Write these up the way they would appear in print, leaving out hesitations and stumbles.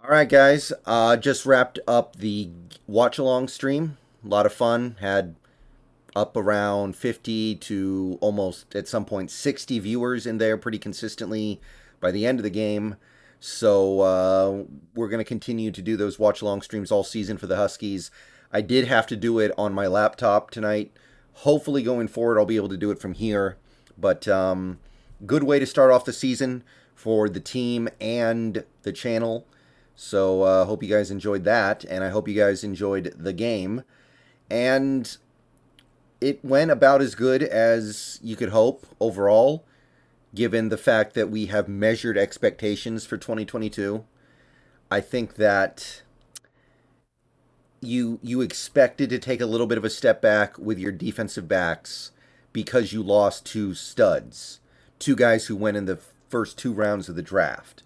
All right, guys. Just wrapped up the watch along stream. A lot of fun. Had up around 50 to almost at some point 60 viewers in there pretty consistently by the end of the game. So we're going to continue to do those watch along streams all season for the Huskies. I did have to do it on my laptop tonight. Hopefully, going forward, I'll be able to do it from here. But good way to start off the season for the team and the channel. So hope you guys enjoyed that, and I hope you guys enjoyed the game. And it went about as good as you could hope overall, given the fact that we have measured expectations for 2022. I think that you expected to take a little bit of a step back with your defensive backs because you lost two studs, two guys who went in the first two rounds of the draft.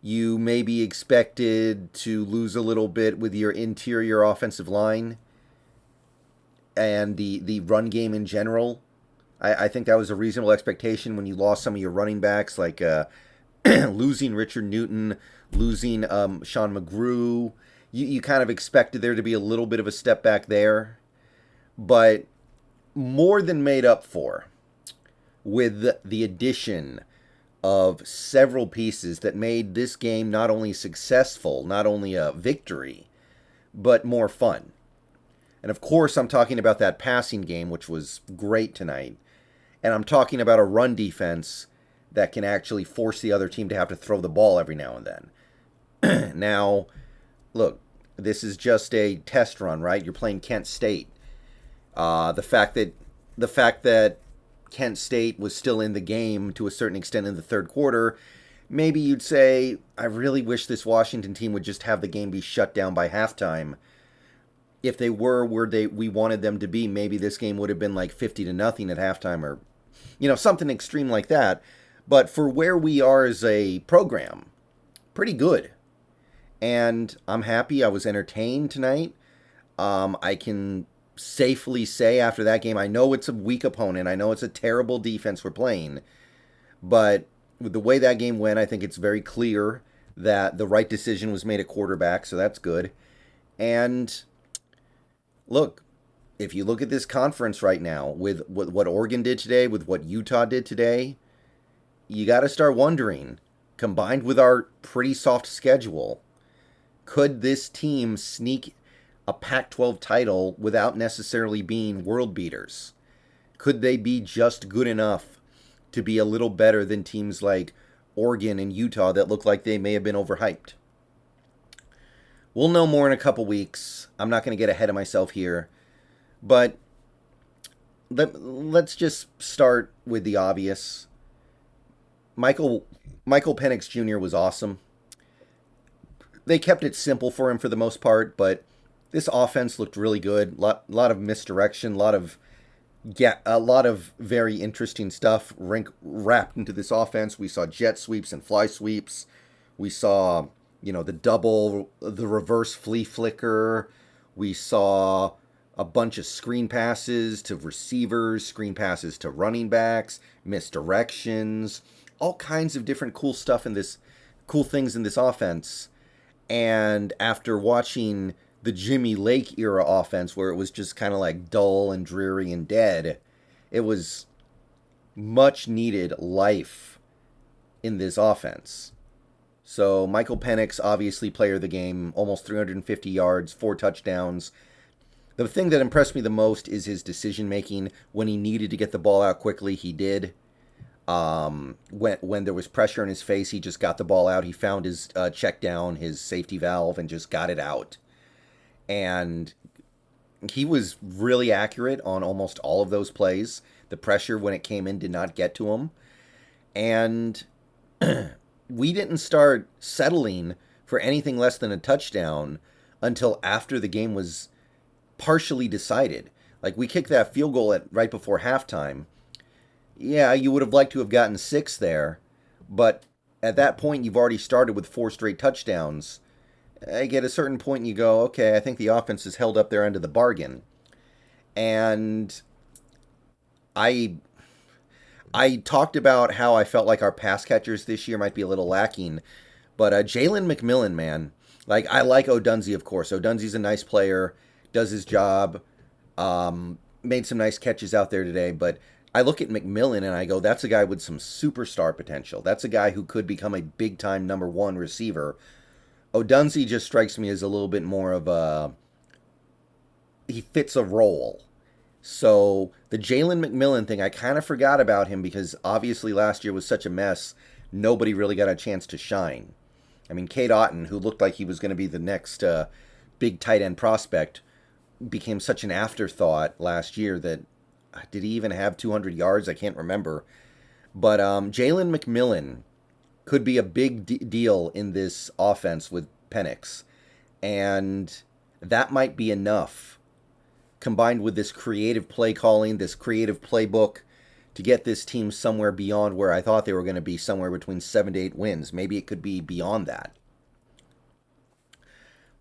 You maybe expected to lose a little bit with your interior offensive line and the run game in general. I think that was a reasonable expectation when you lost some of your running backs, like losing Richard Newton, losing Sean McGrew. You kind of expected there to be a little bit of a step back there, but more than made up for with the addition of several pieces that made this game not only successful, not only a victory, but more fun. And of course, I'm talking about that passing game, which was great tonight. And I'm talking about a run defense that can actually force the other team to have to throw the ball every now and then. Now, look, this is just a test run, right? You're playing Kent State. The fact that Kent State was still in the game to a certain extent in the third quarter, maybe you'd say, I really wish this Washington team would just have the game be shut down by halftime. If they were where we wanted them to be, maybe this game would have been like 50 to nothing at halftime, or something extreme like that. But for where we are as a program, pretty good. And I'm happy. I was entertained tonight. I can safely say after that game, I know it's a weak opponent. I know it's a terrible defense we're playing. But with the way that game went, I think it's very clear that the right decision was made at quarterback. So that's good. And look, if you look at this conference right now, with what Oregon did today, with what Utah did today, you got to start wondering, combined with our pretty soft schedule, could this team sneak a Pac 12 title without necessarily being world beaters? Could they be just good enough to be a little better than teams like Oregon and Utah that look like they may have been overhyped? We'll know more in a couple weeks. I'm not going to get ahead of myself here. But let's just start with the obvious. Michael Penix Jr. was awesome. They kept it simple for him for the most part, but this offense looked really good. Lot of misdirection, a lot of very interesting stuff wrapped into this offense. We saw jet sweeps and fly sweeps. We saw, the reverse flea flicker. We saw a bunch of screen passes to receivers, screen passes to running backs, misdirections, all kinds of different cool things in this offense. And after watching the Jimmy Lake era offense, where it was just kind of like dull and dreary and dead, it was much needed life in this offense. So Michael Penix, obviously player of the game, almost 350 yards, 4 touchdowns. The thing that impressed me the most is his decision making. When he needed to get the ball out quickly, he did. When there was pressure in his face, he just got the ball out. He found his check down, his safety valve, and just got it out. And he was really accurate on almost all of those plays. The pressure, when it came in, did not get to him. And we didn't start settling for anything less than a touchdown until after the game was partially decided. Like, we kicked that field goal right before halftime. Yeah, you would have liked to have gotten 6 there, but at that point, you've already started with 4 straight touchdowns. At a certain point, you go, okay, I think the offense has held up their end of the bargain. And I talked about how I felt like our pass catchers this year might be a little lacking, But Jalen McMillan, man, like I like Odunze, of course. Odunze's a nice player, does his job, made some nice catches out there today. But I look at McMillan and I go, that's a guy with some superstar potential. That's a guy who could become a big time number one receiver. Odunze just strikes me as a little bit more of a he fits a role. So the Jalen McMillan thing, I kind of forgot about him because obviously last year was such a mess. Nobody really got a chance to shine. I mean, Cade Otton, who looked like he was going to be the next big tight end prospect, became such an afterthought last year that did he even have 200 yards? I can't remember. But Jalen McMillan could be a big deal in this offense with Penix. And that might be enough, combined with this creative play calling, this creative playbook, to get this team somewhere beyond where I thought they were going to be, somewhere between 7 to 8 wins. Maybe it could be beyond that.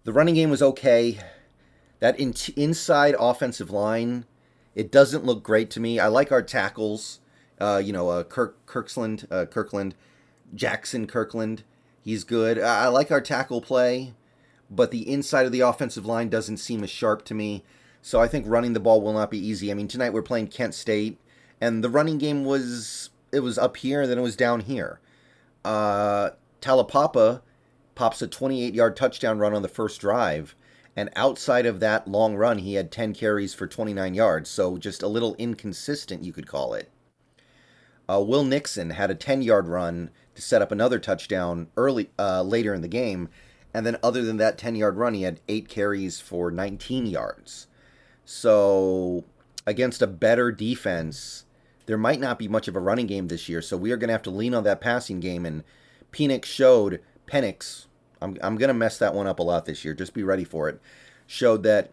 The running game was okay. That inside offensive line, it doesn't look great to me. I like our tackles. Kirkland, Jackson Kirkland. He's good. I like our tackle play, but the inside of the offensive line doesn't seem as sharp to me. So I think running the ball will not be easy. I mean, tonight we're playing Kent State, and the running game was up here, and then it was down here. Talapapa pops a 28-yard touchdown run on the first drive, and outside of that long run, he had 10 carries for 29 yards, so just a little inconsistent, you could call it. Will Nixon had a 10-yard run to set up another touchdown later in the game, and then other than that 10-yard run, he had 8 carries for 19 yards. So against a better defense, there might not be much of a running game this year, so we are going to have to lean on that passing game, and Penix, I'm going to mess that one up a lot this year, just be ready for it, showed that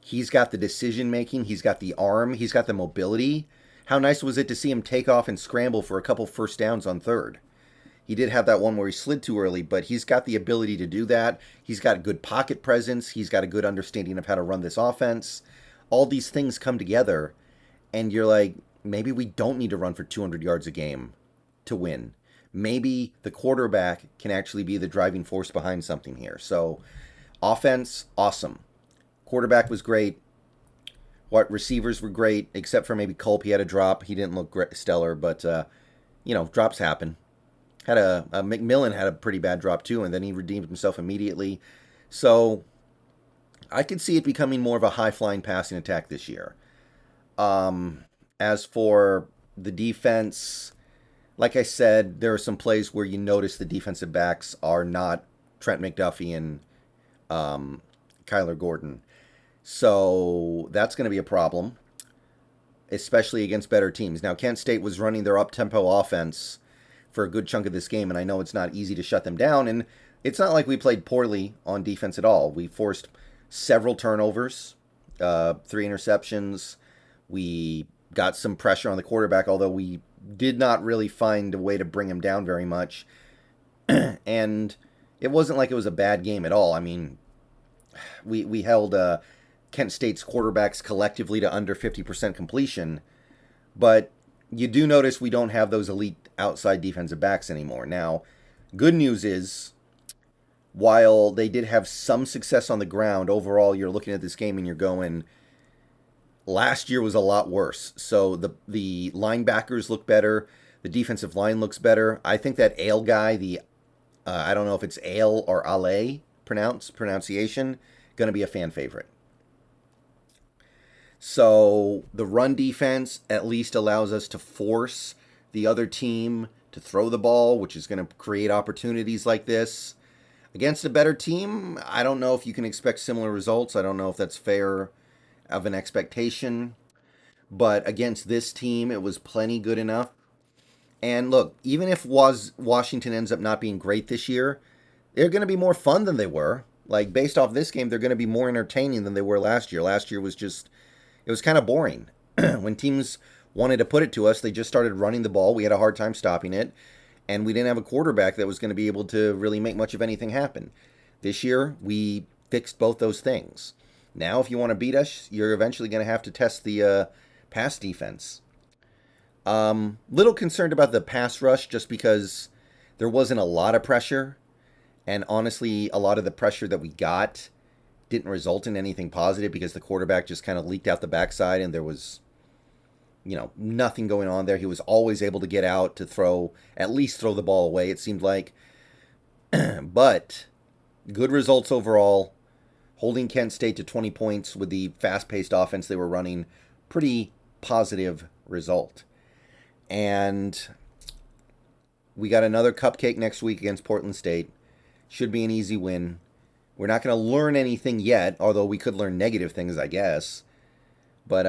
he's got the decision-making, he's got the arm, he's got the mobility. How nice was it to see him take off and scramble for a couple first downs on third? He did have that one where he slid too early, but he's got the ability to do that. He's got good pocket presence. He's got a good understanding of how to run this offense. All these things come together, and you're like, maybe we don't need to run for 200 yards a game to win. Maybe the quarterback can actually be the driving force behind something here. So, offense, awesome. Quarterback was great. What receivers were great, except for maybe Culp. He had a drop. He didn't look stellar, but drops happen. McMillan had a pretty bad drop too, and then he redeemed himself immediately. So I could see it becoming more of a high-flying passing attack this year. As for the defense, like I said, there are some plays where you notice the defensive backs are not Trent McDuffie and Kyler Gordon. So that's going to be a problem, especially against better teams. Now, Kent State was running their up-tempo offense for a good chunk of this game, and I know it's not easy to shut them down, and it's not like we played poorly on defense at all. We forced several turnovers, 3 interceptions. We got some pressure on the quarterback, although we did not really find a way to bring him down very much. And it wasn't like it was a bad game at all. I mean, we held Kent State's quarterbacks collectively to under 50% completion, but you do notice we don't have those elite outside defensive backs anymore. Now, good news is, while they did have some success on the ground, overall you're looking at this game and you're going, last year was a lot worse. So the linebackers look better, the defensive line looks better. I think that Ale guy, I don't know if it's Ale or Ale pronunciation, going to be a fan favorite. So the run defense at least allows us to force the other team to throw the ball, which is going to create opportunities like this. Against a better team, I don't know if you can expect similar results. I don't know if that's fair of an expectation. But against this team, it was plenty good enough. And look, even if Washington ends up not being great this year, they're going to be more fun than they were. Like, based off this game, they're going to be more entertaining than they were last year. Last year was just, it was kind of boring. When teams wanted to put it to us, they just started running the ball. We had a hard time stopping it. And we didn't have a quarterback that was going to be able to really make much of anything happen. This year, we fixed both those things. Now, if you want to beat us, you're eventually going to have to test the pass defense. Little concerned about the pass rush just because there wasn't a lot of pressure. And honestly, a lot of the pressure that we got didn't result in anything positive because the quarterback just kind of leaked out the backside and there was, nothing going on there. He was always able to get out to at least throw the ball away, it seemed like. But good results overall. Holding Kent State to 20 points with the fast-paced offense they were running. Pretty positive result. And we got another cupcake next week against Portland State. Should be an easy win. We're not going to learn anything yet, although we could learn negative things, I guess. But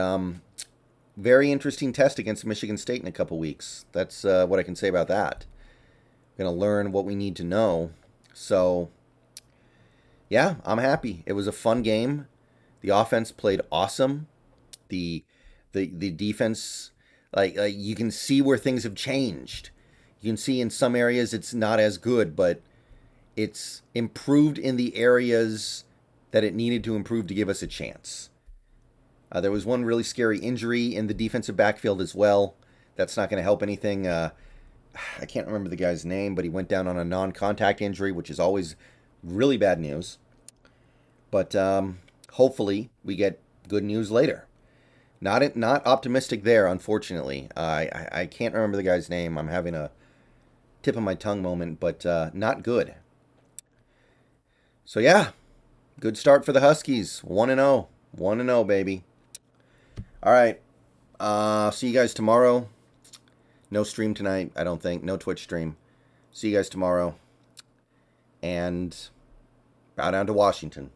very interesting test against Michigan State in a couple weeks. That's what I can say about that. We're going to learn what we need to know. So, yeah, I'm happy. It was a fun game. The offense played awesome. The defense, like you can see where things have changed. You can see in some areas it's not as good, but it's improved in the areas that it needed to improve to give us a chance. There was one really scary injury in the defensive backfield as well. That's not going to help anything. I can't remember the guy's name, but he went down on a non-contact injury, which is always really bad news. But hopefully we get good news later. Not optimistic there, unfortunately. I can't remember the guy's name. I'm having a tip of my tongue moment, but not good. So yeah, good start for the Huskies. 1-0. 1-0, baby. All right. See you guys tomorrow. No stream tonight, I don't think. No Twitch stream. See you guys tomorrow. And bow down to Washington.